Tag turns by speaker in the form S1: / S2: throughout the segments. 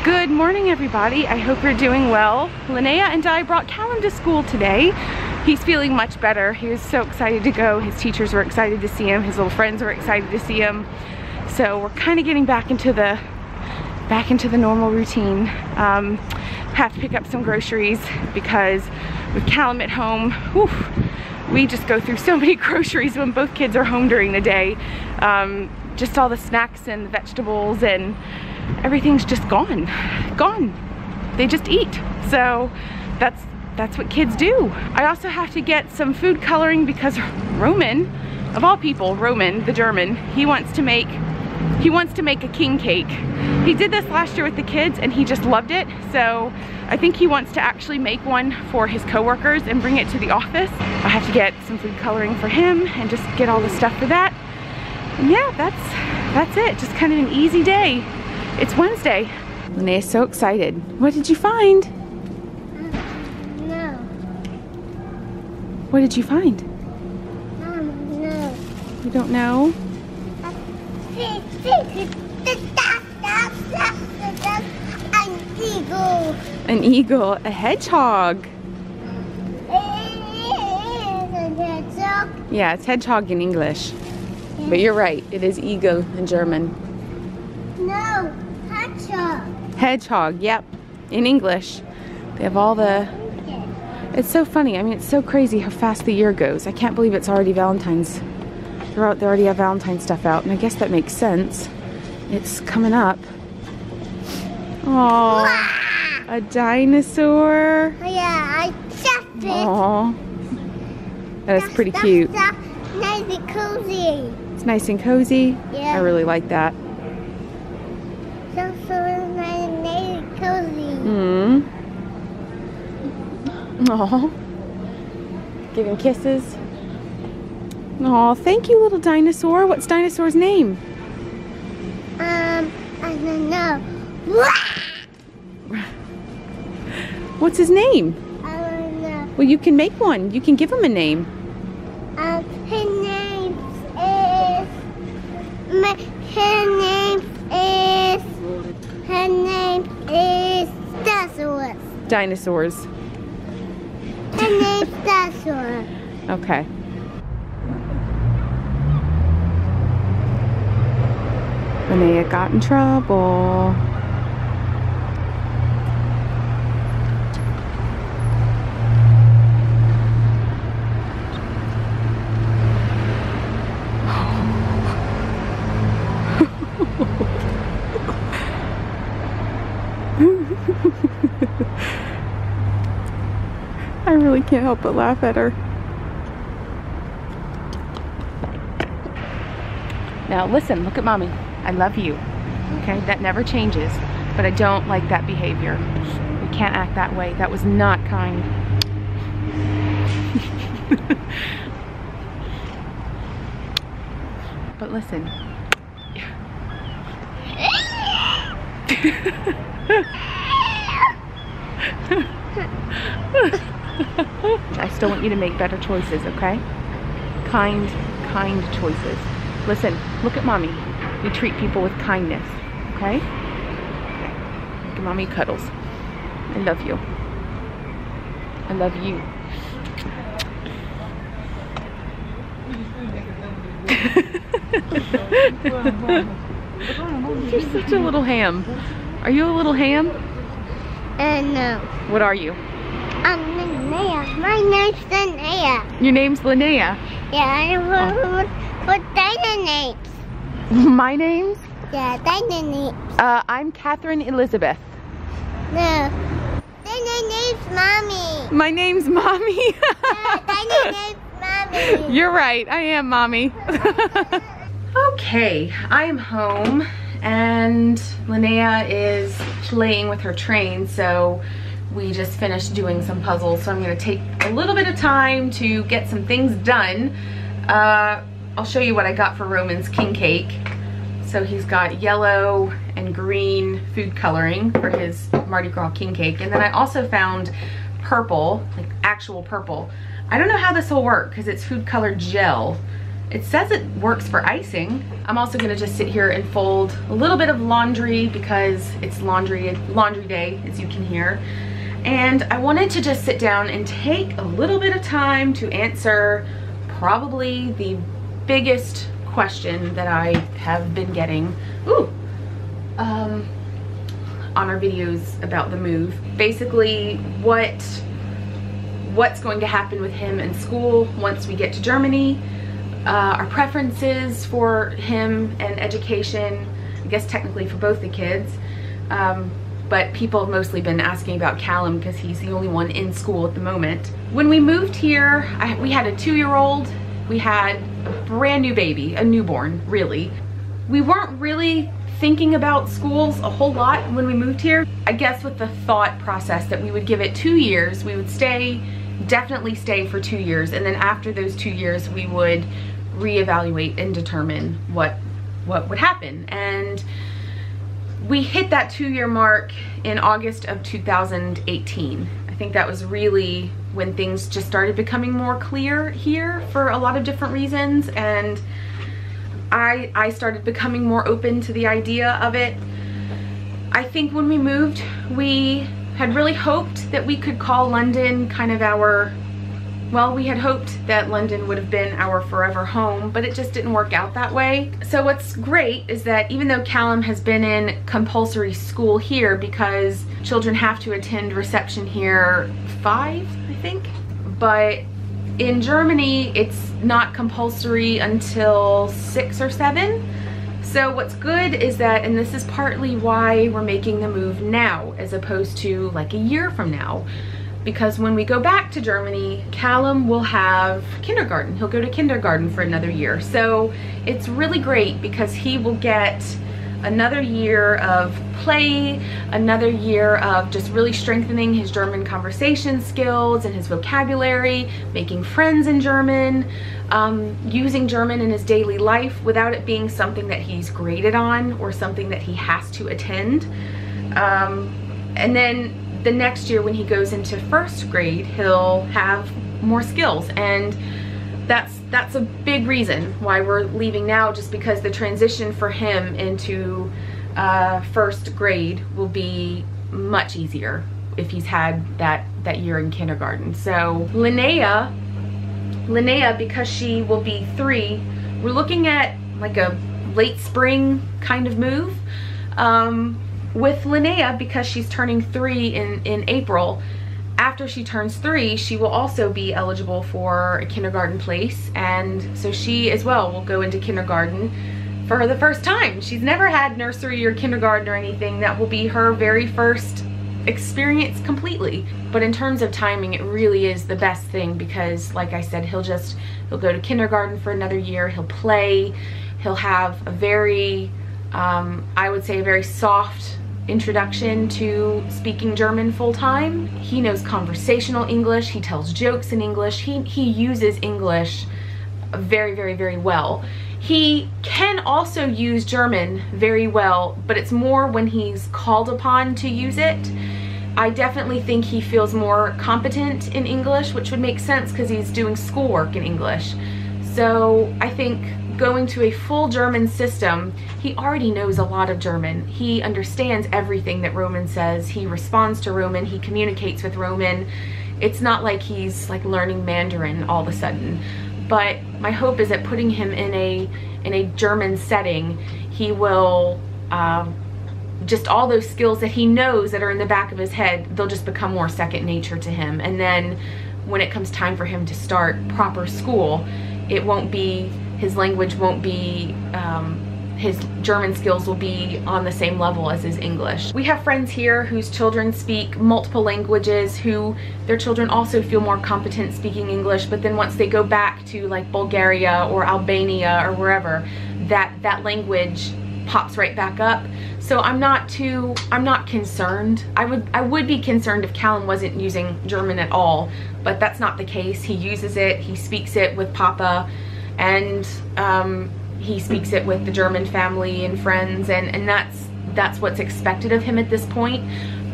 S1: Good morning, everybody. I hope you're doing well. Linnea and I brought Callum to school today. He's feeling much better. He was so excited to go. His teachers were excited to see him. His little friends were excited to see him. So we're kind of getting back into the normal routine. Have to pick up some groceries because with Callum at home, whew, we just go through so many groceries when both kids are home during the day. Just all the snacks and the vegetables and everything's just gone. They just eat. So that's what kids do. I also have to get some food coloring because Roman, of all people, Roman, the German, he wants to make a king cake. He did this last year with the kids and he just loved it. So I think he wants to actually make one for his coworkers and bring it to the office. I have to get some food coloring for him and just get all the stuff for that. And yeah, that's it. Just kind of an easy day. It's Wednesday. Linnea's so excited. What did you find?
S2: No.
S1: What did you find?
S2: No.
S1: You don't know?
S2: An eagle.
S1: An eagle, a hedgehog. Yeah, it's hedgehog in English. But you're right, it is eagle in German.
S2: No, hedgehog.
S1: Hedgehog, yep, in English. They have all the... It's so funny. I mean, it's so crazy how fast the year goes. I can't believe it's already Valentine's. They already have Valentine's stuff out, and I guess that makes sense. It's coming up. Oh, a dinosaur.
S2: Yeah, I just it.
S1: Oh, that is pretty cute.
S2: That's nice and cozy.
S1: It's nice and cozy.
S2: Yeah.
S1: I really like that.
S2: So nice and cozy.
S1: Hmm. Oh, giving kisses. Oh, thank you, little dinosaur. What's dinosaur's name?
S2: I don't know.
S1: What's his name?
S2: I don't know.
S1: Well, you can make one. You can give him a name.
S2: His name is Dinosaur.
S1: Dinosaurs.
S2: His name's Dinosaur.
S1: Okay. Linnea got in trouble. I really can't help but laugh at her. Now listen, look at mommy. I love you. Okay, that never changes. But I don't like that behavior. You can't act that way. That was not kind. But listen. I still want you to make better choices, okay? Kind choices. Listen, look at mommy. You treat people with kindness, okay? Give mommy cuddles. I love you. I love you. You're such a little ham. Are you a little ham?
S2: No.
S1: What are you?
S2: I'm Linnea. My name's Linnea.
S1: Your name's Linnea.
S2: Yeah, what Dinah names?
S1: My name's?
S2: Yeah, Dinah names.
S1: I'm Catherine Elizabeth.
S2: No. Dinah name's Mommy.
S1: My name's Mommy.
S2: Yeah, Dinah name's Mommy.
S1: You're right, I am Mommy. Okay, I am home and Linnea is playing with her train, so we just finished doing some puzzles, so I'm gonna take a little bit of time to get some things done. I'll show you what I got for Roman's king cake. So he's got yellow and green food coloring for his Mardi Gras king cake, and then I also found purple, like actual purple. I don't know how this will work because it's food colored gel, It says it works for icing. I'm also gonna just sit here and fold a little bit of laundry because it's laundry day, as you can hear. And I wanted to just sit down and take a little bit of time to answer probably the biggest question that I have been getting on our videos about the move. Basically, what's going to happen with him in school once we get to Germany, our preferences for him and education, I guess technically for both the kids, but people have mostly been asking about Callum because he's the only one in school at the moment. When we moved here, we had a 2-year-old, we had a brand new baby, a newborn, really. We weren't really thinking about schools a whole lot when we moved here. I guess with the thought process that we would give it 2 years, we would definitely stay for 2 years, and then after those 2 years we would reevaluate and determine what would happen. And we hit that 2-year mark in August of 2018. I think that was really when things just started becoming more clear here for a lot of different reasons, and I started becoming more open to the idea of it. I think when we moved, we had really hoped that we could call London kind of we had hoped that London would have been our forever home, but it just didn't work out that way. So what's great is that even though Callum has been in compulsory school here, because children have to attend reception here 5, I think, but in Germany it's not compulsory until 6 or 7. So what's good is that, and this is partly why we're making the move now as opposed to like a year from now, because when we go back to Germany, Callum will have kindergarten. He'll go to kindergarten for another year. So it's really great because he will get another year of play, another year of just really strengthening his German conversation skills and his vocabulary, making friends in German, using German in his daily life without it being something that he's graded on or something that he has to attend. And then the next year when he goes into 1st grade, he'll have more skills, and that's a big reason why we're leaving now, just because the transition for him into 1st grade will be much easier if he's had that year in kindergarten. So Linnea, because she will be 3, we're looking at like a late spring kind of move. With Linnea, because she's turning 3 in April, after she turns 3, she will also be eligible for a kindergarten place, and so she as well will go into kindergarten for the first time. She's never had nursery or kindergarten or anything. That will be her very first experience completely. But in terms of timing, it really is the best thing because, like I said, he'll go to kindergarten for another year, he'll play, he'll have a very, I would say a very soft introduction to speaking German full-time. He knows conversational English, he tells jokes in English, he uses English very, very, very well. He can also use German very well, but it's more when he's called upon to use it. I definitely think he feels more competent in English, which would make sense because he's doing schoolwork in English. So I think going to a full German system, he already knows a lot of German. He understands everything that Roman says. He responds to Roman. He communicates with Roman. It's not like he's like learning Mandarin all of a sudden. But my hope is that putting him in a German setting, he will just all those skills that he knows that are in the back of his head, they'll just become more second nature to him. And then when it comes time for him to start proper school, it won't be, his language won't be, his German skills will be on the same level as his English. We have friends here whose children speak multiple languages, who their children also feel more competent speaking English, but then once they go back to like Bulgaria or Albania or wherever, that language pops right back up. So I'm not concerned. I would be concerned if Callum wasn't using German at all, but that's not the case. He uses it, he speaks it with Papa, and he speaks it with the German family and friends, and that's what's expected of him at this point.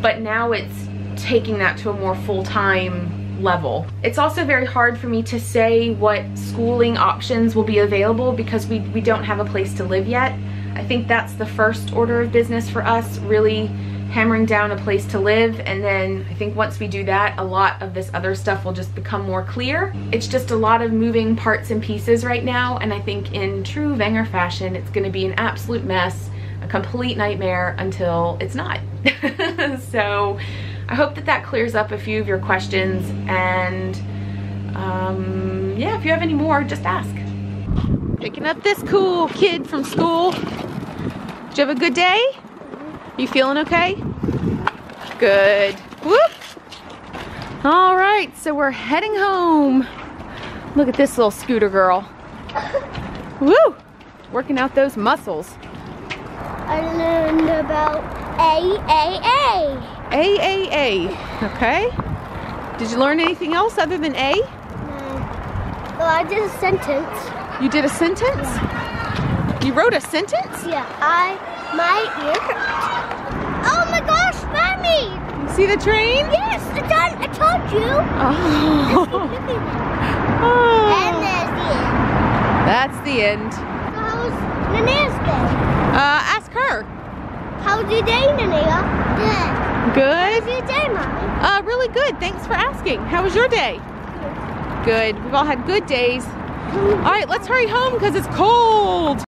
S1: But now it's taking that to a more full-time level. It's also very hard for me to say what schooling options will be available because we don't have a place to live yet. I think that's the first order of business for us, really hammering down a place to live, and then I think once we do that, a lot of this other stuff will just become more clear. It's just a lot of moving parts and pieces right now, and I think in true Wenger fashion, it's gonna be an absolute mess, a complete nightmare until it's not. So I hope that that clears up a few of your questions, and yeah, if you have any more, just ask. Picking up this cool kid from school. Did you have a good day? You feeling okay? Good. Whoop! All right, so we're heading home. Look at this little scooter girl. Woo! Working out those muscles.
S2: I learned about AAA.
S1: AAA, okay. Did you learn anything else other than A?
S2: No. Well, I did a sentence.
S1: You did a sentence? You wrote a sentence?
S2: Yeah, my ear hurt. Oh my gosh, Mommy!
S1: You see the train?
S2: Yes, it's done. I told you.
S1: Oh.
S2: And there's the end.
S1: That's the end.
S2: So how's Nenea's day?
S1: Ask her.
S2: How's your day, Nenea? Good.
S1: Good?
S2: How's your day, Mommy?
S1: Really good. Thanks for asking. How was your day? Good. We've all had good days. All right, let's hurry home because it's cold.